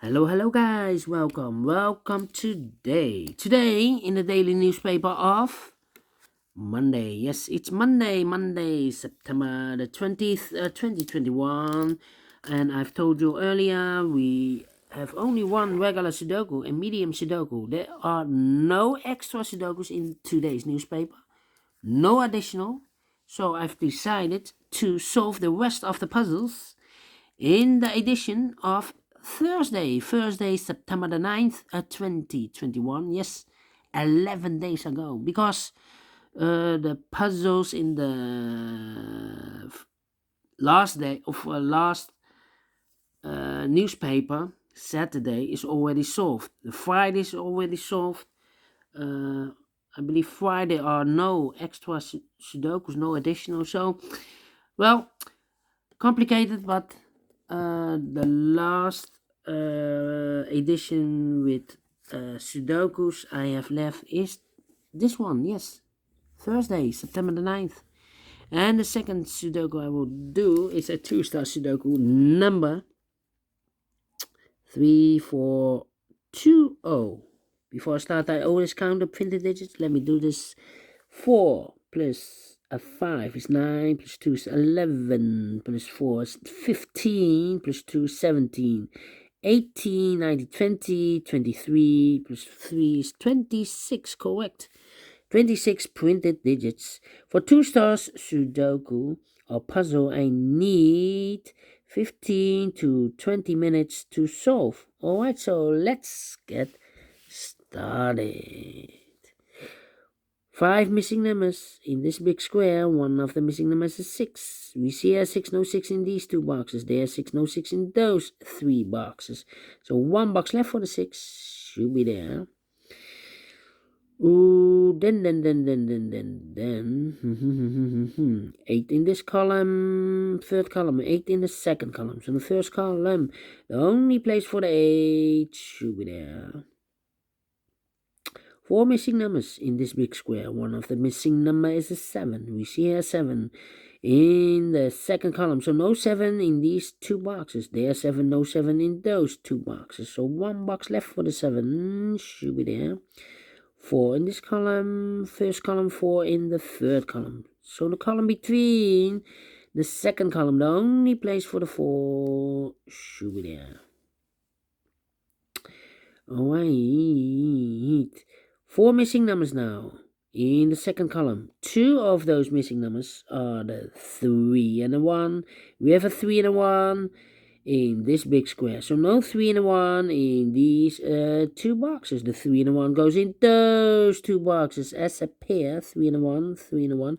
Hello guys, welcome today in the daily newspaper of Monday. Yes, it's Monday, September the 20th, 2021. And I've told you earlier, we have only one regular Sudoku and medium Sudoku. There are no extra Sudokus in today's newspaper, no additional. So I've decided to solve the rest of the puzzles in the edition of Thursday, September the 9th, 2021. Yes, 11 days ago. Because the puzzles in the last day of last newspaper, Saturday, is already solved. The Friday is already solved. I believe Friday are no extra Sudokus, no additional. So, well, complicated, but the last edition with Sudokus I have left is this one, yes, Thursday, September the 9th. And the second Sudoku I will do is a two-star Sudoku number 3420. Before I start, I always count the printed digits. Let me do this. 4 plus a 5 is 9, plus 2 is 11, plus 4 is 15, plus 2 is 17, 18, 19, 20, 23, plus 3 is 26, correct. 26 printed digits. For 2 stars Sudoku or puzzle, I need 15 to 20 minutes to solve. Alright, so let's get started. 5 missing numbers in this big square. One of the missing numbers is 6. We see a 6, no 6 in these 2 boxes. There are 6, no 6 in those 3 boxes. So 1 box left for the 6. Should be there. Ooh, then. 8 in this column, third column, 8 in the second column. So the first column, the only place for the 8 should be there. 4 missing numbers in this big square. One of the missing number is a 7. We see here 7 in the second column. So no 7 in these 2 boxes. There are 7, no 7 in those 2 boxes. So 1 box left for the 7 should be there. 4 in this column, first column, 4 in the third column. So the column between the second column, the only place for the 4 should be there. Alright. 4 missing numbers now in the second column. 2 of those missing numbers are the 3 and the 1. We have a 3 and a 1 in this big square. So no 3 and a 1 in these 2 boxes. The 3 and a 1 goes in those 2 boxes as a pair. 3 and a 1, 3 and a 1.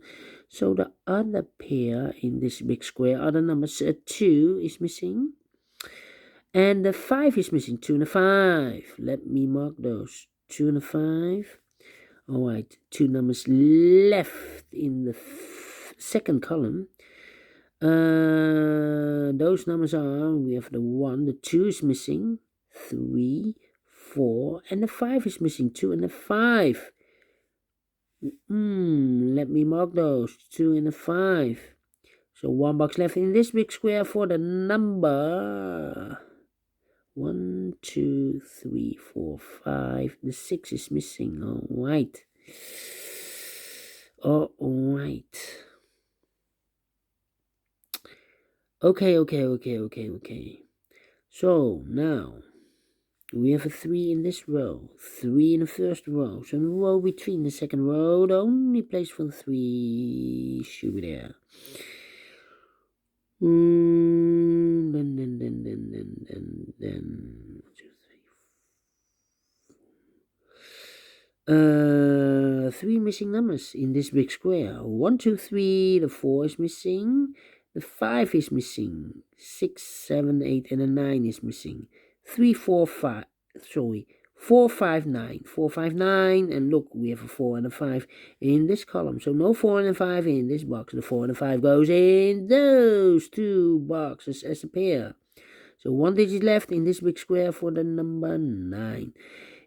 So the other pair in this big square are the numbers 2 is missing. And the 5 is missing. 2 and a 5. Let me mark those. 2 and a 5. Alright, 2 numbers left in the second column. Those numbers are, we have the 1, the 2 is missing, 3, 4, and the 5 is missing, 2 and the 5. Let me mark those, 2 and the 5. So 1 box left in this big square for the number 1, 2, 3, 4, 5. The 6 is missing. Alright. Alright. Okay. So now we have a 3 in this row, 3 in the first row. So in the row between the second row, the only place for the 3 should be there. Then 1, 2, 3, 3 missing numbers in this big square. 1, 2, 3. The 4 is missing. The 5 is missing. 6, 7, 8, and a 9 is missing. 3, 4, 5. Sorry. 4, 5, 9. 4, 5, 9. And look, we have a 4 and a 5 in this column. So no 4 and a 5 in this box. The 4 and a 5 goes in those 2 boxes as a pair. So 1 digit left in this big square for the number 9.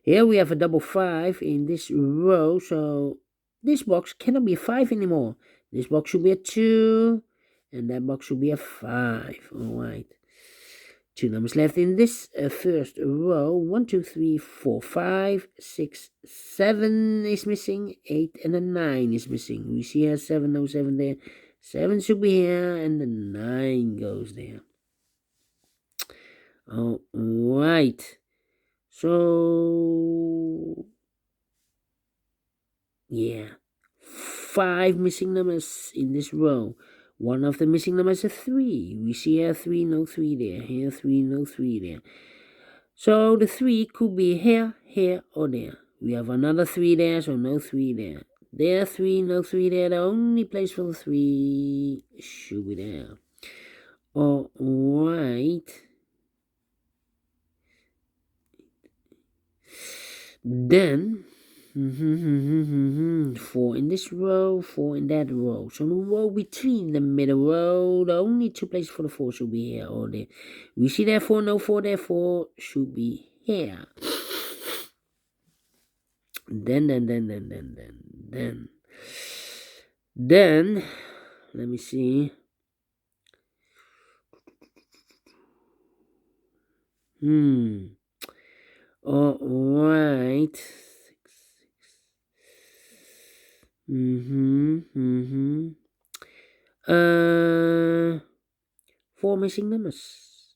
Here we have a double 5 in this row. So this box cannot be a 5 anymore. This box should be a 2. And that box should be a 5. Alright. Two numbers left in this first row. 1, 2, 3, 4, 5, 6, 7 is missing. 8 and a 9 is missing. We see here 7, no 7 there. 7 should be here, and the 9 goes there. All right. So, yeah. 5 missing numbers in this row. One of the missing numbers is 3. We see here 3, no 3 there. Here 3, no 3 there. So the 3 could be here, here, or there. We have another 3 there, so no 3 there. There 3, no 3 there. The only place for the 3 should be there. All right. Then 4 in this row, 4 in that row. So the row between the middle row, the only 2 places for the 4 should be here or there. We see there 4, no 4 there, 4 should be here. Then, let me see. All right. 4 missing numbers.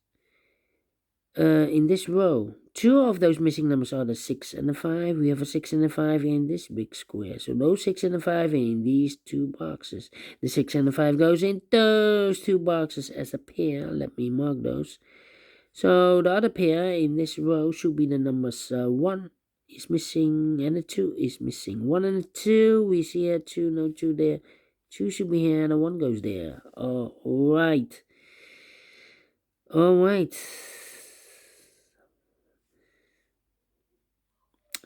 In this row, 2 of those missing numbers are the 6 and the 5. We have a 6 and a 5 in this big square. So those 6 and the 5 are in these 2 boxes. The 6 and the 5 goes in those 2 boxes as a pair. Let me mark those. So the other pair in this row should be the numbers 1 is missing and the 2 is missing. 1 and the 2, we see here 2, no 2 there. 2 should be here and the 1 goes there. All right.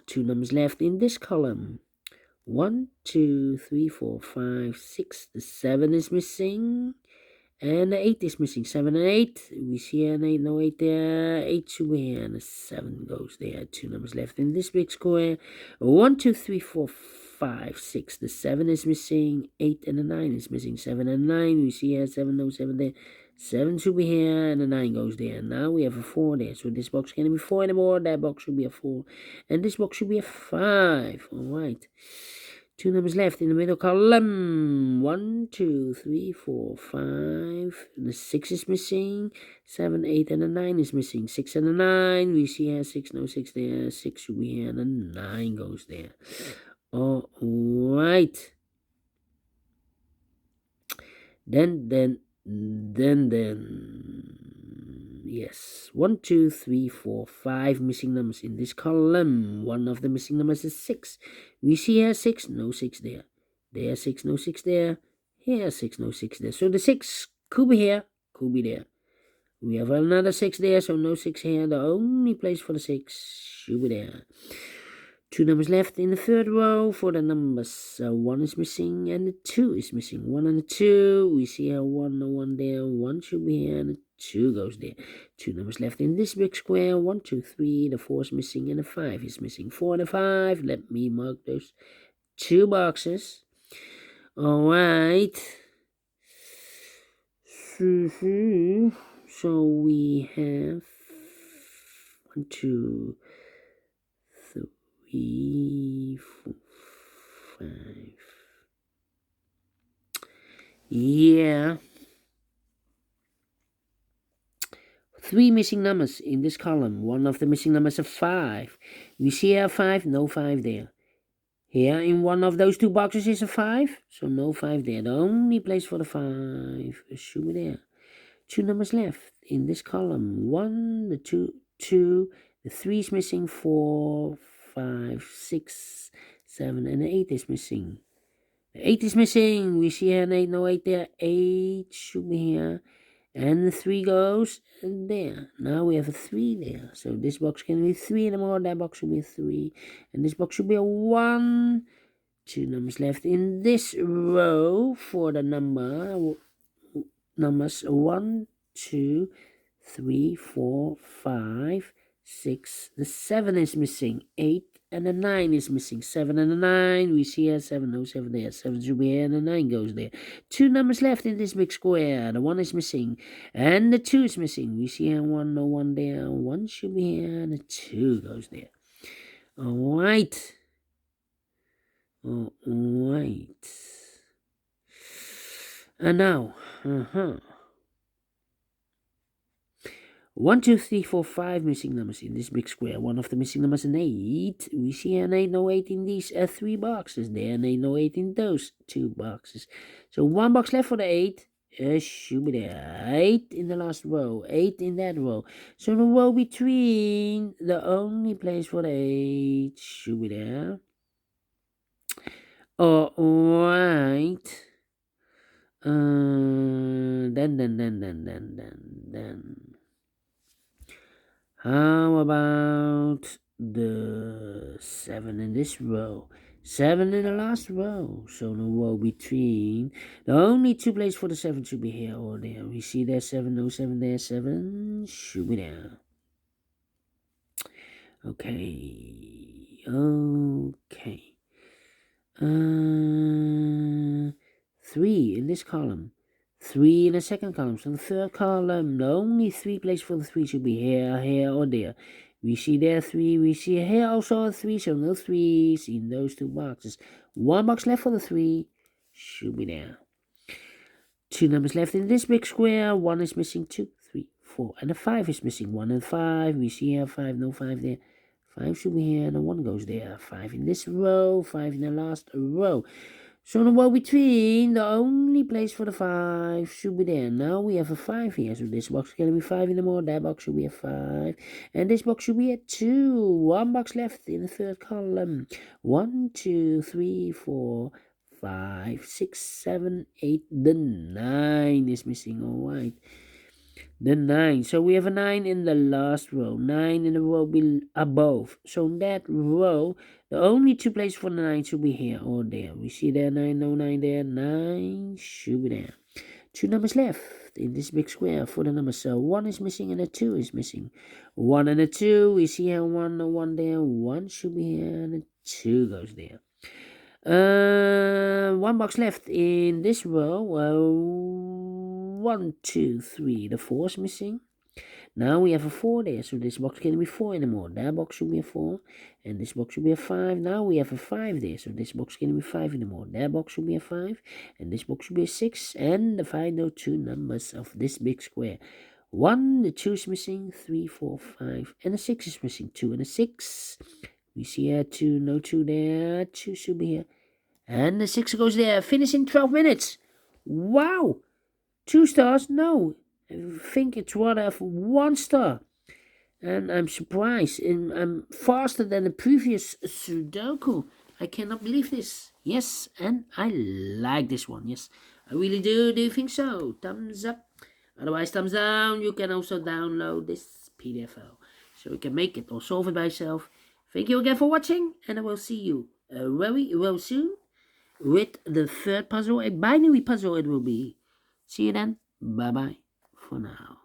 2 numbers left in this column. 1, 2, 3, 4, 5, 6. The 7 is missing. And the 8 is missing. 7 and 8. We see an 8, no 8 there. 8 should be here, and the 7 goes there. 2 numbers left in this big square. 1, 2, 3, 4, 5, 6. The 7 is missing. 8 and the 9 is missing. 7 and 9. We see here 7, no 7 there. 7 should be here, and the 9 goes there. Now we have a 4 there. So this box can't be 4 anymore. That box should be a 4. And this box should be a 5. Alright. 2 numbers left in the middle column. 1, 2, 3, 4, 5. The 6 is missing. 7, 8, and the 9 is missing. 6 and the 9. We see here 6, no 6 there. 6 should be here, and the 9 goes there. All right. Then. Yes. 1, 2, 3, 4, 5 missing numbers in this column. One of the missing numbers is 6. We see here 6, no 6 there. There 6, no 6 there. Here 6, no 6 there. So the 6 could be here, could be there. We have another 6 there, so no 6 here. The only place for the 6 should be there. 2 numbers left in the third row for the numbers. 1 is missing and the 2 is missing. 1 and the 2. We see here 1, no 1 there. 1 should be here and the 2 goes there. 2 numbers left in this big square. 1, 2, 3. The 4 is missing and the 5 is missing. 4 and the 5. Let me mark those 2 boxes. Alright. So we have 1, 2, 3, 4, 5. Yeah. 3 missing numbers in this column. One of the missing numbers is 5. We see here 5, no 5 there. Here in one of those 2 boxes is a 5, so no 5 there. The only place for the 5 should be there. 2 numbers left in this column. 1, the 2, the 3 is missing. 4, 5, 6, 7, and the 8 is missing. The 8 is missing. We see here an 8, no 8 there. 8 should be here. And the 3 goes there. Now we have a 3 there. So this box can be 3 anymore. That box should be a 3. And this box should be a 1. 2 numbers left in this row for the numbers 1, 2, 3, 4, 5, 6. The 7 is missing. 8 and a 9 is missing. 7 and a 9, we see here 7, no 7 there. 7 should be here and a 9 goes there. 2 numbers left in this big square. The 1 is missing and the 2 is missing. We see here 1, no 1 there. 1 should be here and the 2 goes there. Alright. Alright. And now, 1, 2, 3, 4, 5 missing numbers in this big square. One of the missing numbers an 8. We see an 8, no 8 in these 3 boxes. There, an 8, no 8 in those 2 boxes. So 1 box left for the 8. Should be there. 8 in the last row. 8 in that row. So the row between, the only place for the 8 should be there. Alright. Then. How about the 7 in this row? 7 in the last row. So the row between. The only 2 places for the 7 should be here or there. We see there 7, no 7 there. 7 should be there. Okay. 3 in this column. 3 in the second column. So the third column, the only 3 places for the 3 should be here, here, or there. We see there 3. We see here also a 3. So no 3s in those 2 boxes. 1 box left for the 3 should be there. 2 numbers left in this big square. 1 is missing. 2, 3, 4, and a 5 is missing. 1 and 5. We see here 5, no 5 there. 5 should be here, and a 1 goes there. 5 in this row, 5 in the last row. So the row between, the only place for the 5 should be there. Now we have a 5 here. So this box is going to be 5 in the more. That box should be a 5. And this box should be a 2. 1 box left in the third column. 1, 2, 3, 4, 5, 6, 7, 8. The 9 is missing. Alright. The 9. So we have a 9 in the last row. 9 in the row above. So in that row, the only 2 places for the 9 should be here or there. We see there 9, no 9 there. 9 should be there. 2 numbers left in this big square for the numbers. So 1 is missing and a 2 is missing. 1 and a 2. We see here 1, no 1 there. 1 should be here and a 2 goes there. 1 box left in this row. 1, 2, 3. The 4 is missing. Now we have a 4 there, so this box can't be 4 anymore. That box should be a 4, and this box should be a 5. Now we have a 5 there, so this box can't be 5 anymore. That box should be a 5, and this box should be a 6. And the final 2 numbers of this big square. 1, the 2 is missing. 3, 4, 5, and a 6 is missing. 2 and a 6. We see here 2, no 2 there. 2 should be here. And the 6 goes there. Finish in 12 minutes. Wow! 2 stars? No. I think it's rather of 1 star. And I'm surprised. And I'm faster than the previous Sudoku. I cannot believe this. Yes, and I like this one. Yes, I really do. Do you think so? Thumbs up. Otherwise, thumbs down. You can also download this PDF file, so you can make it or solve it by yourself. Thank you again for watching. And I will see you very soon with the third puzzle. A binary puzzle it will be. See you then. Bye-bye for now.